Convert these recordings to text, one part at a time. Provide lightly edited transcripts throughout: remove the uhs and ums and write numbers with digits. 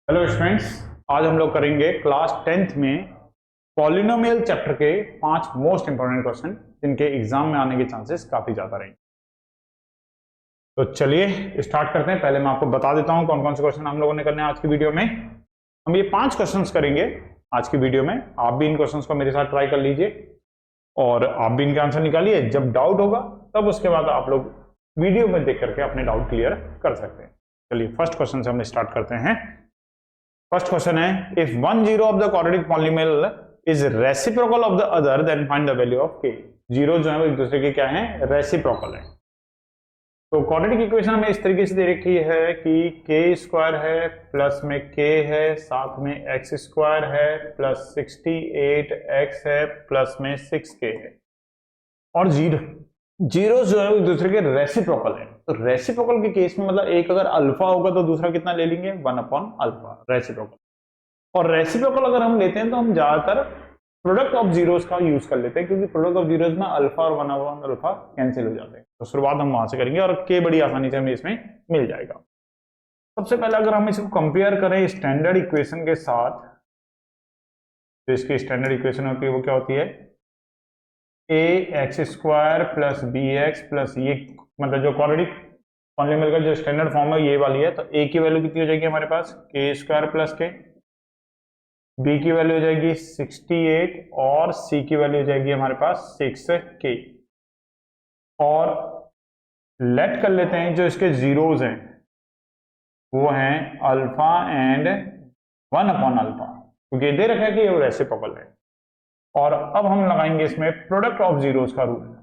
Hello students, आज हम लोग करेंगे क्लास 10th में पॉलिनोमियल चैप्टर के 5 मोस्ट इंपॉर्टेंट क्वेश्चन जिनके एग्जाम में आने के चांसेस काफी ज्यादा रहेंगे। तो चलिए स्टार्ट करते हैं। पहले मैं आपको बता देता हूं कौन कौन से क्वेश्चन हम लोगों ने करने हैं आज की वीडियो में। हम ये 5 क्वेश्चंस करेंगे आज की वीडियो में। आप भी इन क्वेश्चंस को मेरे साथ ट्राई कर लीजिए और आप भी इनके आंसर निकालिए। जब डाउट होगा तब उसके बाद आप लोग वीडियो में देख करके अपने डाउट क्लियर कर सकते हैं। चलिए फर्स्ट क्वेश्चन से हम स्टार्ट करते हैं। फर्स्ट क्वेश्चन है, if one zero of the quadratic polynomial is reciprocal of the other than find the value of के। जीरो जो है वो एक दूसरे के क्या है, रेसिप्रोकल है। तो क्वाड्रेटिक इक्वेशन हमें इस तरीके से दे रखी है कि के स्क्वायर है प्लस में के है साथ में एक्स स्क्वायर है प्लस 68x है प्लस में 6k है और जीरो जीरो जो है वो एक दूसरे के रेसिप्रोकल है। तो रेसिप्रोकल के केस में मतलब एक अगर अल्फा होगा तो दूसरा कितना ले लेंगे, 1/अल्फा रेसिप्रोकल। और रेसिप्रोकल अगर हम लेते हैं तो हम ज्यादातर प्रोडक्ट ऑफ जीरोस का यूज कर लेते हैं क्योंकि प्रोडक्ट ऑफ जीरोस में अल्फा और 1/अल्फा कैंसिल हो जाते हैं। तो शुरुआत हम वहां से करेंगे और के बड़ी आसानी से हमें इसमें मिल जाएगा। सबसे पहले अगर हम इसको कंपेयर करें स्टैंडर्ड इक्वेशन के साथ, तो इसकी स्टैंडर्ड इक्वेशन होती है वो क्या होती है, a x square plus b x plus ये मतलब जो क्वाड्रेटिक पॉलीनोमियल का जो स्टैंडर्ड फॉर्म है ये वाली है। तो ए की वैल्यू कितनी हो जाएगी हमारे पास, के स्क्वायर प्लस के, बी की वैल्यू हो जाएगी 68 और सी की वैल्यू हो जाएगी हमारे पास 6k। और लेट कर लेते हैं जो इसके जीरोज हैं वो हैं अल्फा एंड 1/अल्फा क्योंकि दे रखा है कि ये रेसिप्रोकल है। और अब हम लगाएंगे इसमें प्रोडक्ट ऑफ जीरोस का रूल।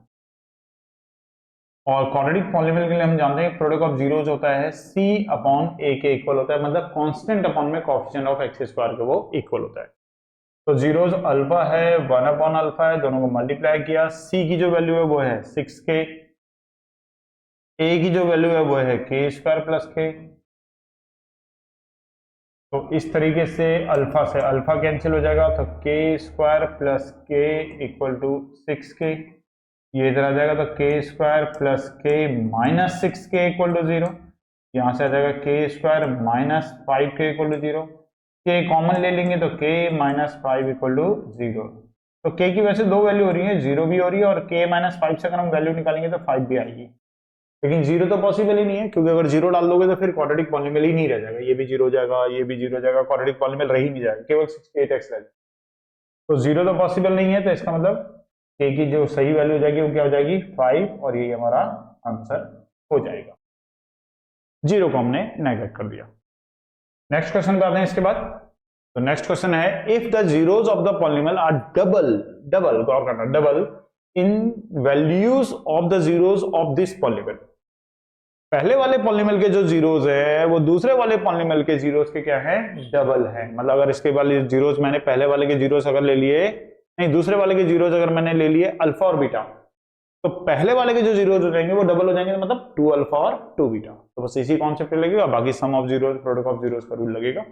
और क्वाड्रेटिक पॉलीनोमियल के लिए हम जानते हैं प्रोडक्ट ऑफ जीरोस होता है c/a के इक्वल होता है, मतलब कांस्टेंट अपॉन में कोएफिशिएंट ऑफ एक्स स्क्वायर के वो इक्वल होता है। तो जीरोस अल्फा है 1/अल्फा है, दोनों को मल्टीप्लाई किया। c की जो वैल्यू है वो है 6k, a की जो वैल्यू है वो है के स्क्वायर प्लस के। तो इस तरीके से अल्फा से अल्फा कैंसिल हो जाएगा तो के स्क्वायर प्लस के इक्वल टू 6k। ये इधर आ जाएगा तो के स्क्वायर प्लस के माइनस 6k इक्वल टू 0। यहां से आ जाएगा के square minus 5k equal to 0। के कॉमन ले लेंगे तो के माइनस 5 इक्वल टू 0। तो के की वैसे दो वैल्यू हो रही है, 0 भी हो रही है और के माइनस 5 से अगर हम वैल्यू निकालेंगे तो 5 भी आएगी। लेकिन 0 तो पॉसिबल ही नहीं है क्योंकि अगर 0 डाल दोगे तो फिर क्वाड्रेटिक पॉलीनोमियल ही नहीं रह जाएगा, ये भी 0 हो जाएगा, ये भी 0 हो जाएगा, क्वाड्रेटिक पॉलीनोमियल रह ही नहीं जाएगा, केवल 68x रह जाएगा। तो 0 तो पॉसिबल नहीं है, तो इसका मतलब के की जो सही वैल्यू हो जाएगी वो क्या हो जाएगी 5 और ये हमारा आंसर हो जाएगा। 0 को हमने नेगलेक्ट कर दिया। नेक्स्ट क्वेश्चन पे आते हैं इसके बाद। तो नेक्स्ट क्वेश्चन है, if the zeros of the polynomial are double गौर करना, double in values of the zeros of this polynomial. पहले वाले पॉलीनोमियल के जो जीरोस है वो दूसरे वाले पॉलीनोमियल के जीरोस के क्या है, डबल है। मतलब अगर इसके वाले जीरोस मैंने पहले वाले के जीरोस अगर ले लिए, नहीं दूसरे वाले के जीरोस अगर मैंने ले लिए अल्फा और बीटा, तो पहले वाले के जो जीरोस हो जाएंगे वो डबल हो जाएंगे, मतलब 2 अल्फा और 2 बीटा। तो बस इसी कॉन्सेप्ट पे लगेगा, बाकी sum of zeros product of zeros का रूल लगेगा।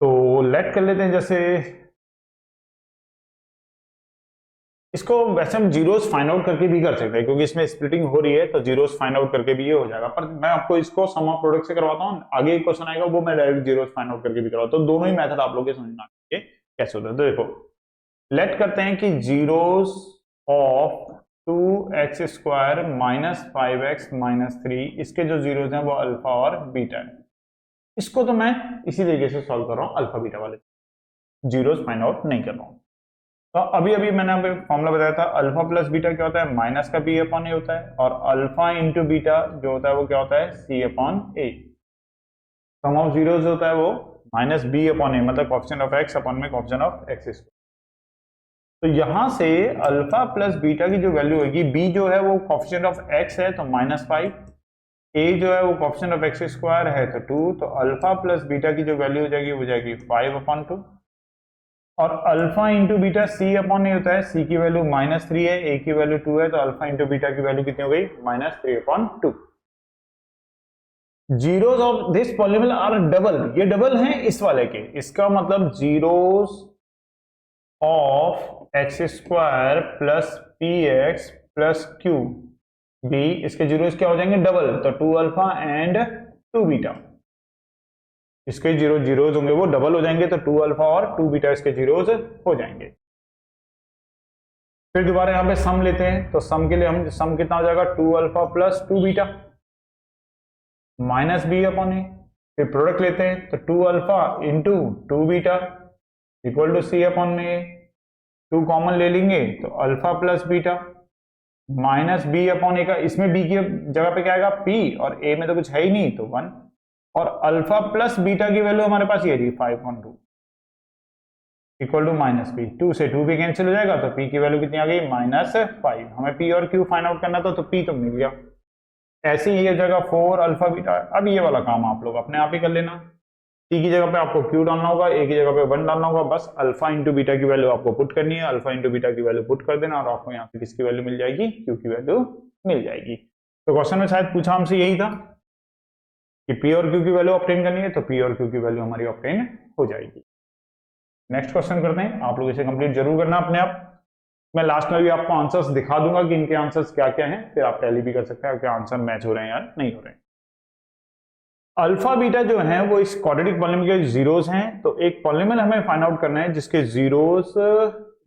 तो लेट कर लेते हैं, जैसे इसको वैसे हम जीरोस फाइंड आउट करके भी कर सकते हैं क्योंकि इसमें स्प्लिटिंग हो रही है, तो जीरोस फाइंड आउट करके भी ये हो जाएगा। पर मैं आपको इसको सम ऑफ प्रोडक्ट से करवाता हूँ, आगे एक क्वेश्चन आएगा वो मैं डायरेक्ट जीरोस फाइंड आउट करके भी करवाता हूँ। तो दोनों ही मेथड आप लोग के समझ में आएंगे कैसे होता है। तो देखो लेट करते हैं कि zeros of 2x square minus 5x minus 3, इसके जो जीरोस हैं वो अल्फा और बीटा है। इसको तो मैं इसी तरीके से सॉल्व कर रहा हूँ, अल्फा बीटा वाले जीरोस फाइंड आउट नहीं कर रहा हूँ। तो अभी अभी मैंने आपको फॉर्मूला बताया था, अल्फा प्लस बीटा क्या होता है, माइनस का बी अपॉन ए होता है, और अल्फा इंटू बीटा जो होता है वो क्या होता है, c upon a. Sum of zeros होता है वो माइनस बी अपॉन ए, मतलब कोएफिशिएंट ऑफ एक्स अपॉन में कोएफिशिएंट ऑफ एक्स स्क्वायर। तो यहां से अल्फा प्लस बीटा की जो वैल्यू होगी, बी जो है वो कोएफिशिएंट ऑफ एक्स है तो -5, ए जो है वो कोएफिशिएंट ऑफ एक्स स्क्वायर है तो 2, तो अल्फा प्लस बीटा की जो वैल्यू हो जाएगी वो जाएगी 5/2। और अल्फा इंटू बीटा सी अपॉन ए होता है, सी की वैल्यू -3 है, ए की वैल्यू 2 है, तो अल्फा इंटू बीटा की वैल्यू कितनी हो गई, -3/2। Zeros of this polynomial are double, ये डबल हैं इस वाले के, इसका मतलब zeros of x square plus p x plus q be, इसके जीरोस क्या हो जाएंगे डबल, तो 2 अल्फा एंड 2 बीटा। इसके जीरोज होंगे वो डबल हो जाएंगे, तो 2 अल्फा और 2 बीटा इसके जीरोज हो जाएंगे। फिर दोबारा यहाँ पे सम लेते हैं, तो सम के लिए हम सम कितना हो जाएगा 2 alpha plus 2 beta minus b upon a. फिर प्रोडक्ट लेते हैं, तो 2 alpha into 2 beta equal to c upon में ए। 2 कॉमन ले लेंगे तो alpha plus beta minus b upon a का, इसमें बी की जगह पे क्या आएगा पी, और ए में तो कुछ है ही नहीं तो 1, और अल्फा प्लस बीटा की वैल्यू हमारे पास ये रही 5.2 इक्वल टू माइनस पी। 2 से 2 भी कैंसिल हो जाएगा, तो पी की वैल्यू कितनी आ गई -5। हमें पी और क्यू फाइंड आउट करना था, तो पी तो मिल गया। ऐसे ही ये जगह 4 अल्फा बीटा। अब ये वाला काम आप लोग अपने आप ही कर लेना। टी की जगह पे आपको क्यू डालना होगा, ए की जगह पे 1 डालना होगा, बस अल्फा इंटू बीटा की वैल्यू आपको पुट करनी है, अल्फा इंटू बीटा की वैल्यू पुट कर देना, और आपको यहाँ पे किसकी वैल्यू मिल जाएगी, क्यू की वैल्यू मिल जाएगी। तो क्वेश्चन में शायद पूछा हमसे यही था कि पी और क्यू की वैल्यू ऑब्टेन करनी है, तो पी और क्यू की वैल्यू हमारी ऑब्टेन हो जाएगी। नेक्स्ट क्वेश्चन करते हैं, आप लोग इसे कंप्लीट जरूर करना अपने आप। मैं लास्ट में भी आपको आंसर्स दिखा दूंगा कि इनके आंसर्स क्या क्या हैं, फिर आप टैली भी कर सकते हैं कि आंसर मैच हो रहे हैं या नहीं हो रहे हैं। अल्फा बीटा जो है वो इस क्वाड्रेटिक पॉलिनोमियल के जीरोस हैं, तो एक पॉलिनोमियल हमें फाइंड आउट करना है जिसके जीरोस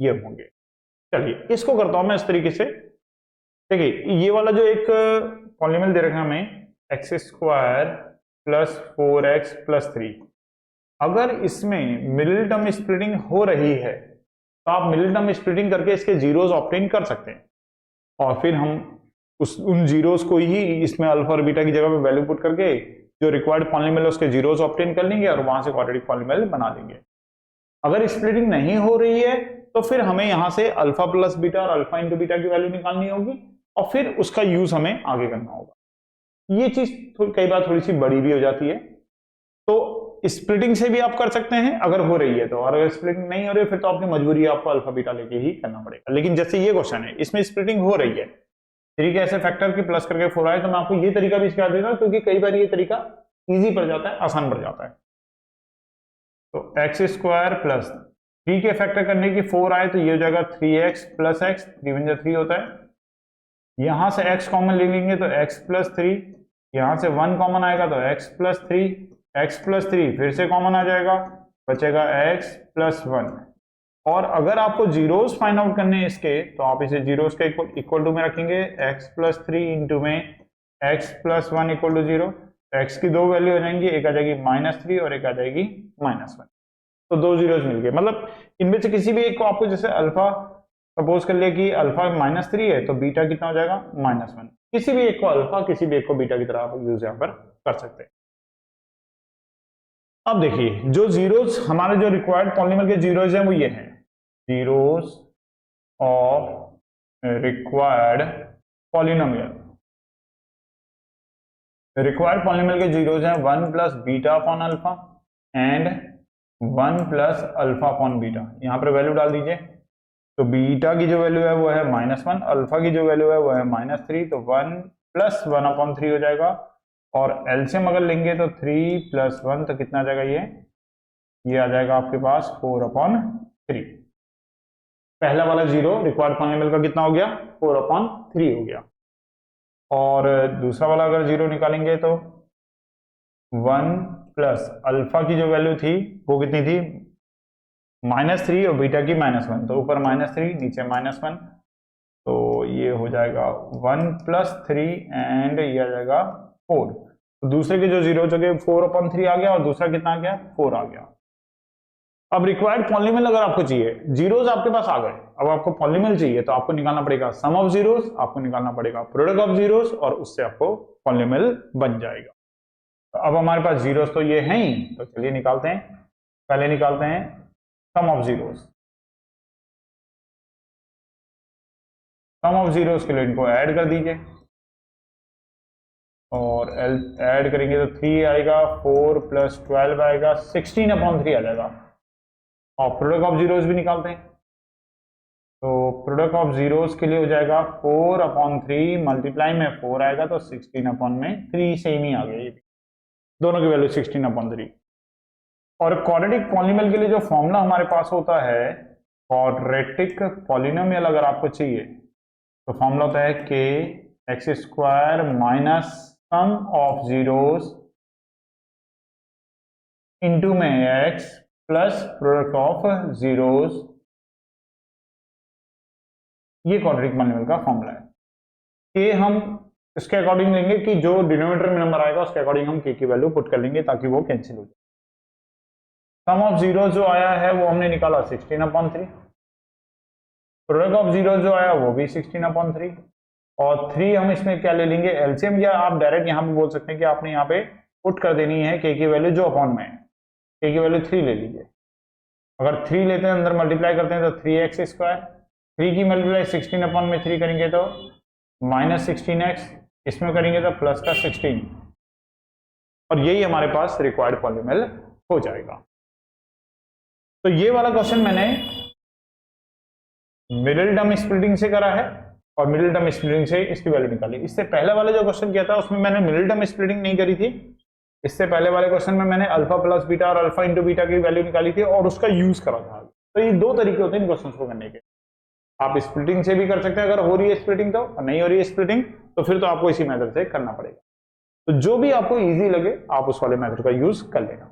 ये होंगे। चलिए इसको करता हूं मैं इस तरीके से। देखिए ये वाला जो एक पॉलिनोमियल दे रखा है हमें x² प्लस 4x प्लस 3, अगर इसमें मिडिल टर्म स्प्लिटिंग हो रही है तो आप मिडिल टर्म स्प्लिटिंग करके इसके जीरोस ऑब्टेन कर सकते हैं, और फिर हम उन जीरोस को ही इसमें अल्फा और बीटा की जगह पे वैल्यू पुट करके जो रिक्वायर्ड पॉलिनोमियल उसके जीरोस ऑब्टेन कर लेंगे और वहां से क्वाड्रेटिक पॉलिनोमियल बना लेंगे। अगर स्प्लिटिंग नहीं हो रही है तो फिर हमें यहां से अल्फा प्लस बीटा और अल्फा इंटू बीटा की वैल्यू निकालनी होगी, और फिर उसका यूज हमें आगे करना होगा। ये चीज कई बार थोड़ी सी बड़ी भी हो जाती है, तो स्प्लिटिंग से भी आप कर सकते हैं अगर हो रही है तो, और अगर स्प्लिटिंग नहीं हो रही है फिर तो आपकी मजबूरी है, आपको अल्फा बीटा लेके ही करना पड़ेगा। लेकिन जैसे ये क्वेश्चन है इसमें स्प्लिटिंग हो रही है, 3 के ऐसे फैक्टर की प्लस करके 4 आए, तो मैं आपको ये तरीका भी सिखा देता हूं क्योंकि कई बार ये तरीका इजी पड़ जाता है, आसान पड़ जाता है। तो x² प्लस 3 के फैक्टर करने की 4 आए तो ये हो जाएगा 3x प्लस x, 3 × 3 होता है। यहां से x कॉमन ले लेंगे तो x प्लस 3, यहां से 1 कॉमन आएगा तो x प्लस 3, x प्लस 3 फिर से कॉमन आ जाएगा, बचेगा x प्लस 1। और अगर आपको जीरोस फाइंड आउट करने हैं इसके, तो आप इसे जीरोस के इक्वल टू में रखेंगे, x प्लस 3 इंटू में x plus 1 equal to 0। x की 2 वैल्यू हो जाएंगी, एक आ जाएगी -3 और एक आ जाएगी -1, तो 2 जीरोस मिल गए। मतलब इनमें से किसी भी एक को आपको, जैसे अल्फा सपोज कर लिया कि अल्फा -3 है तो बीटा कितना हो जाएगा -1, किसी भी एक को अल्फा किसी भी एक को बीटा की तरह आप यूज यहाँ पर कर सकते हैं। अब देखिए जो जीरोस हमारे जो रिक्वायर्ड पॉलिनोमियल के जीरोस हैं वो ये हैं, zeros of required polynomial. Required polynomial के जीरोस हैं 1 plus beta upon alpha and 1 plus alpha upon beta. यहां पर वैल्यू डाल दीजिए, तो बीटा की जो वैल्यू है वो है -1, अल्फा की जो वैल्यू है वो है -3, तो 1 प्लस 1 अपॉन 3 हो जाएगा, और एलसीएम अगर लेंगे तो 3 प्लस 1 तो कितना आ जाएगा, ये आ जाएगा आपके पास 4 अपॉन 3। पहला वाला जीरो रिक्वायर्ड पॉलिनोमियल का कितना हो गया, 4 अपॉन 3 हो गया। और दूसरा वाला अगर जीरो निकालेंगे तो 1 प्लस अल्फा की जो वैल्यू थी वो कितनी थी, -3 और बीटा की -1, तो ऊपर -3 नीचे -1, तो ये हो जाएगा 1 प्लस 3 एंड ये आ जाएगा 4। तो दूसरे के जो जीरो हो गए 4 अपॉन 3 आ गया, और दूसरा कितना आ गया 4 आ गया। अब रिक्वायर्ड पॉलिनोमियल अगर आपको चाहिए, जीरोस आपके पास आ गए, अब आपको पॉलिनोमियल चाहिए तो आपको निकालना पड़ेगा सम ऑफ जीरोस, आपको निकालना पड़ेगा प्रोडक्ट ऑफ जीरोस, और उससे आपको पॉलिनोमियल बन जाएगा। तो अब हमारे पास जीरोस तो ये हैं ही, तो चलिए निकालते हैं। पहले निकालते हैं sum of zeros. Sum of zeros के लिए इनको ऐड कर दीजिए, और ऐड करेंगे तो 3 आएगा, 4 प्लस 12 आएगा, 16 अपॉन 3 आ जाएगा। और प्रोडक्ट ऑफ जीरोस भी निकालते हैं, तो प्रोडक्ट ऑफ जीरोस के लिए हो जाएगा 4 अपॉन 3 मल्टीप्लाई में 4 आएगा, तो 16 अपॉन में 3 सेम ही आ गया, ये दोनों की वैल्यू 16 अपॉन 3। और क्वाड्रेटिक पॉलिनोमियल के लिए जो फॉर्मूला हमारे पास होता है, क्वाड्रेटिक पॉलिनोमियल अगर आपको चाहिए तो फॉर्मूला होता है k x² minus sum of zeros into में x plus product of zeros, ये क्वाड्रेटिक पॉलिनोमियल का फॉर्मूला है। के हम इसके अकॉर्डिंग लेंगे कि जो डिनोमिनेटर में नंबर आएगा उसके अकॉर्डिंग हम के की वैल्यू पुट कर लेंगे ताकि वो कैंसिल हो जाए। सम ऑफ जीरो जो आया है वो हमने निकाला 16/3, प्रोडक्ट ऑफ जीरो जो आया वो भी 16/3, और 3 हम इसमें क्या ले लेंगे एलसीएम, या आप डायरेक्ट यहाँ पे बोल सकते हैं कि आपने यहाँ पे पुट कर देनी है के की वैल्यू जो अपॉन में है, के की वैल्यू 3 ले लीजिए। अगर 3 लेते हैं अंदर मल्टीप्लाई करते हैं तो 3x², 3 की मल्टीप्लाई 16/3 करेंगे तो -16x, इसमें करेंगे तो प्लस का 16, और यही हमारे पास रिक्वायर्ड पॉलिनोमियल हो जाएगा। तो ये वाला क्वेश्चन मैंने मिडिल टर्म स्प्लिटिंग से करा है और मिडिल टर्म स्प्लिटिंग से इसकी वैल्यू निकाली। इससे पहले वाले जो क्वेश्चन किया था उसमें मैंने मिडिल टर्म स्प्लिटिंग नहीं करी थी। इससे पहले वाले क्वेश्चन में मैंने अल्फा प्लस बीटा और अल्फा इंटू बीटा की वैल्यू निकाली थी और उसका यूज करा था। तो ये दो तरीके होते हैं इन क्वेश्चन को करने के। आप स्प्लिटिंग से भी कर सकते हैं अगर हो रही है स्प्लिटिंग, तो और नहीं हो रही है स्प्लिटिंग तो फिर तो आपको इसी मेथड से करना पड़ेगा। तो जो भी आपको इजी लगे आप उस वाले मेथड का यूज कर लेना।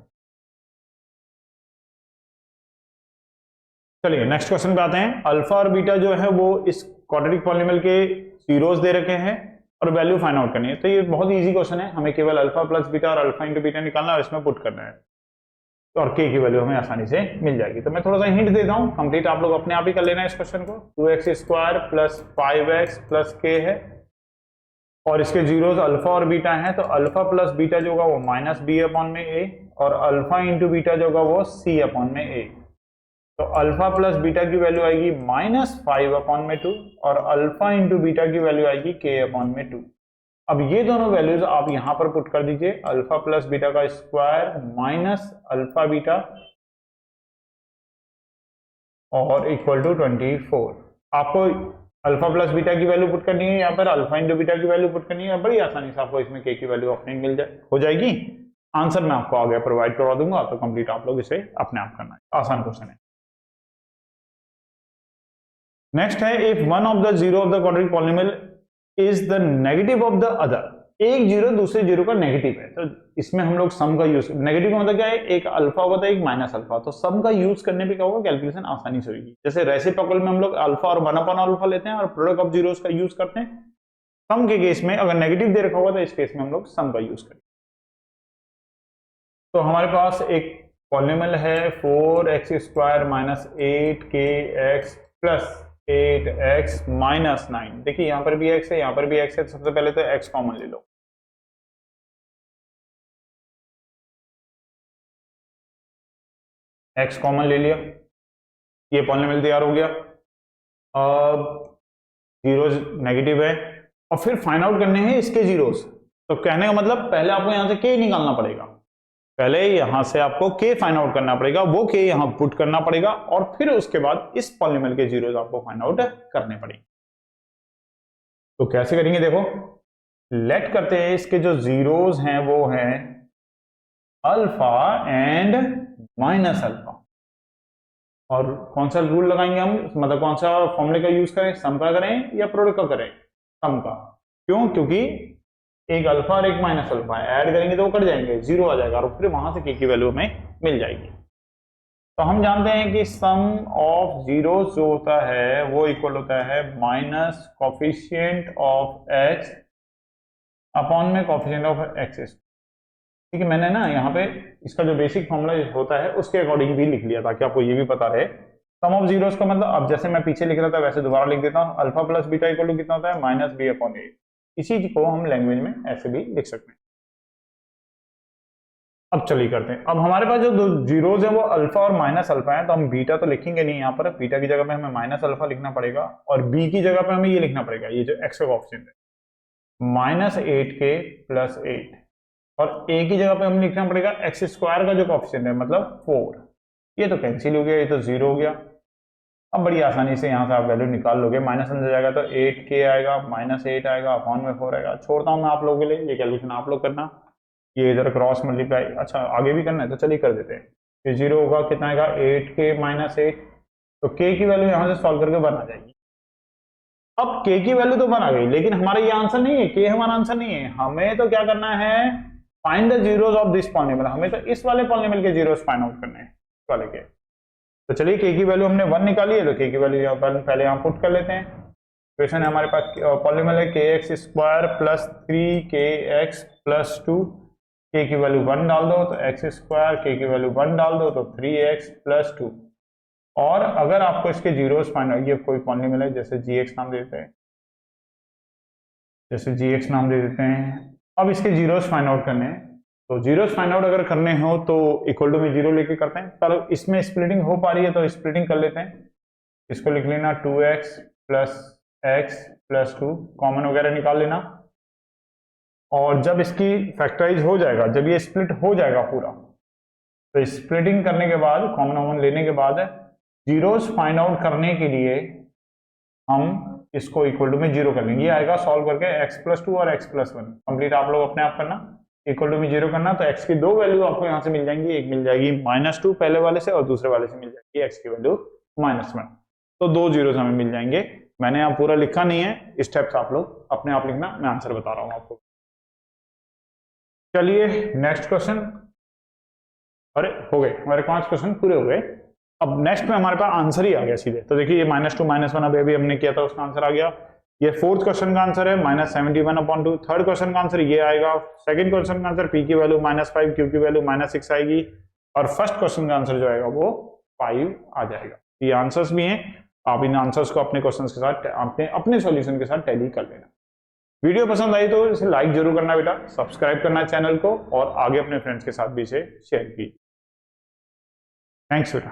चलिए नेक्स्ट क्वेश्चन पे आते हैं। अल्फा और बीटा जो है वो इस क्वाड्रेटिक पॉलिनोमियल के जीरोस दे रखे हैं और वैल्यू फाइंड आउट करनी है। तो ये बहुत इजी क्वेश्चन है, हमें केवल अल्फा प्लस बीटा और अल्फा इंटू बीटा निकालना और इसमें पुट करना है और के की वैल्यू हमें आसानी से मिल जाएगी। तो मैं थोड़ा सा हिंट देता हूँ, कंप्लीट आप लोग अपने आप ही कर लेना है इस क्वेश्चन को। 2x² plus 5x plus k है और इसके जीरोस अल्फा और बीटा है, तो अल्फा प्लस बीटा जो होगा वो -b/a और अल्फा इंटू बीटा जो होगा वो c/a। तो अल्फा प्लस बीटा की वैल्यू आएगी -5/2 और अल्फा इंटू बीटा की वैल्यू आएगी k/2। अब ये दोनों वैल्यूज आप यहां पर पुट कर दीजिए, अल्फा प्लस बीटा का स्क्वायर माइनस अल्फा बीटा और इक्वल टू 24। आपको अल्फा प्लस बीटा की वैल्यू पुट करनी है, यहाँ पर अल्फा इंटू बीटा की वैल्यू पुट करनी है, बड़ी आसानी से आपको इसमें के की वैल्यू अपने मिल जाए हो जाएगी। आंसर मैं आपको आगे प्रोवाइड करवा दूंगा, तो कंप्लीट आप लोग इसे अपने आप करना है, आसान क्वेश्चन है। नेक्स्ट है, if one of the zero of the quadratic polynomial is the negative of the other, एक जीरो दूसरे जीरो का नेगेटिव है, तो इसमें हम लोग सम का यूज, नेगेटिव का मतलब क्या है, एक अल्फा होगा तो एक माइनस अल्फा, तो सम का यूज करने पे क्या होगा, कैलकुलेशन आसानी से होगी। जैसे रेसिप्रोकल में हम लोग अल्फा और 1/अल्फा लेते हैं और प्रोडक्ट ऑफ जीरोस का यूज करते हैं। सम के केस में अगर नेगेटिव दे रखा होगा तो इस केस में हम लोग सम का यूज करेंगे। तो हमारे पास एक पॉलिनोमियल है 4x² minus 8kx plus 8x minus 9। देखिए यहां पर भी x है, यहां पर भी x है, सबसे पहले तो x कॉमन ले लो। x कॉमन ले लिया, ये पॉलिनोमियल तैयार हो गया। अब जीरोस नेगेटिव है और फिर फाइंड आउट करने हैं इसके जीरोस। तो कहने का मतलब पहले आपको यहां से k निकालना पड़ेगा, पहले यहां से आपको k फाइंड आउट करना पड़ेगा, वो k यहां पुट करना पड़ेगा और फिर उसके बाद इस पॉलिनोमियल के जीरोस आपको फाइंड आउट करने पड़ेंगे। तो कैसे करेंगे, देखो लेट करते हैं, इसके जो जीरोस हैं वो हैं अल्फा एंड माइनस अल्फा, और कौन सा रूल लगाएंगे हम, मतलब कौन सा फॉर्मूले का यूज करें, सम का करें या प्रोडक्ट का करें, सम का। क्यों, क्योंकि एक अल्फा और एक माइनस अल्फा ऐड करेंगे तो वो कट जाएंगे, जीरो आ जाएगा और फिर वहां से के की वैल्यू हमें मिल जाएगी। तो हम जानते हैं कि सम ऑफ जीरोस जो होता है वो इक्वल होता है minus coefficient of x upon में कोफिशिएंट ऑफ x। ठीक है, मैंने ना यहाँ पे इसका जो बेसिक फॉर्मूला होता है उसके अकॉर्डिंग भी लिख लिया ताकि आपको ये भी पता रहे। सम ऑफ जीरोस का मतलब, अब जैसे मैं पीछे लिख रहा था वैसे दोबारा लिख देता हूँ, alpha plus beta equal to कितना होता है, -b/a। इसी को हम लैंग्वेज में ऐसे भी लिख सकते हैं। अब चलिए करते हैं, अब हमारे पास जो दो जीरोस है वो अल्फा और माइनस अल्फा है, तो हम बीटा तो लिखेंगे नहीं, यहाँ पर बीटा की जगह पे हमें माइनस अल्फा लिखना पड़ेगा और बी की जगह पे हमें ये लिखना पड़ेगा, ये जो एक्स का कोएफिशिएंट है -8k प्लस 8, और ए की जगह पे हमें लिखना पड़ेगा x² का जो कोएफिशिएंट है मतलब 4। ये तो कैंसिल हो गया, ये तो जीरो हो गया। अब बड़ी आसानी से यहाँ से आप वैल्यू निकाल लोगे, माइनस अंदर जाएगा तो 8k आएगा, -8 आएगा, अपॉन में 4 आएगा। छोड़ता हूँ मैं आप लोगों के लिए, ये कैलकुलेशन आप लोग करना, ये इधर क्रॉस मल्टीप्लाई, अच्छा आगे भी करना है तो चलिए कर देते हैं। ये जीरो होगा, कितना आएगा 8k माइनस 8, तो k की वैल्यू यहाँ से सॉल्व करके 1 आ जाएगी। अब k की वैल्यू तो 1 आ गई, लेकिन हमारा ये आंसर नहीं है, k हमारा आंसर नहीं है, हमें तो क्या करना है, find the zeros of this polynomial, हमें तो इस वाले पॉलिनोमियल के जीरोस फाइंड आउट करने हैं इस वाले के। तो चलिए k की वैल्यू हमने 1 निकाली है, तो k की वैल्यू यहाँ पर पहले यहाँ पुट कर लेते हैं। क्वेश्चन है हमारे पास पॉलिनोमियल है kx square plus 3kx plus 2, k की वैल्यू 1 डाल दो तो x स्क्वायर, k की वैल्यू 1 डाल दो तो 3x प्लस 2। और अगर आपको इसके जीरोस फाइंड आउट, ये कोई पॉलिनोमियल है जैसे gx नाम देते हैं, जैसे gx नाम दे देते हैं। अब इसके जीरोस फाइंड आउट करने हैं, तो जीरोस फाइंड आउट अगर करने हो तो इक्वल टू में जीरो लेके करते हैं। पर इसमें स्प्लिटिंग हो पा रही है तो स्प्लिटिंग कर लेते हैं। इसको लिख लेना 2x plus x plus 2, common वगैरह निकाल लेना। और जब इसकी फैक्टराइज हो जाएगा, जब ये स्प्लिट हो जाएगा पूरा, तो स्प्लिटिंग करने के बाद कॉमन कॉमन लेने के बाद जीरोस फाइंड आउट करने के लिए हम इसको इक्वल टू में जीरो कर लेंगे। ये आएगा सॉल्व करके x प्लस 2 और x प्लस 1, कंप्लीट आप लोग अपने आप करना, इक्वल टू में जीरो करना। तो x की दो वैल्यू आपको यहाँ से मिल जाएंगी, एक मिल जाएगी -2 पहले वाले से और दूसरे वाले से मिल जाएगी x की वैल्यू -1। तो दो जीरोस हमें मिल जाएंगे। मैंने यहाँ पूरा लिखा नहीं है, स्टेप्स आप लोग अपने आप लिखना, मैं आंसर बता रहा हूँ आपको। चलिए नेक्स्ट क्वेश्चन। अरे हो गए हमारे 5 क्वेश्चन पूरे हो गए। अब नेक्स्ट में हमारे पास आंसर ही आ गया सीधे। तो देखिए ये -2 -1 अभी हमने किया था, उसका आंसर आ गया। ये फोर्थ क्वेश्चन का आंसर है -71/2। थर्ड क्वेश्चन का आंसर ये आएगा। सेकंड क्वेश्चन का आंसर p की वैल्यू -5, q की वैल्यू -6 आएगी। और फर्स्ट क्वेश्चन का आंसर जो आएगा वो 5 आ जाएगा। ये आंसर्स भी हैं, आप इन आंसर्स को अपने क्वेश्चन के साथ अपने सॉल्यूशन के साथ टैली कर लेना। वीडियो पसंद आई तो इसे लाइक जरूर करना बेटा, सब्सक्राइब करना चैनल को और आगे अपने फ्रेंड्स के साथ भी इसे शेयर कीजिए। थैंक्स बेटा।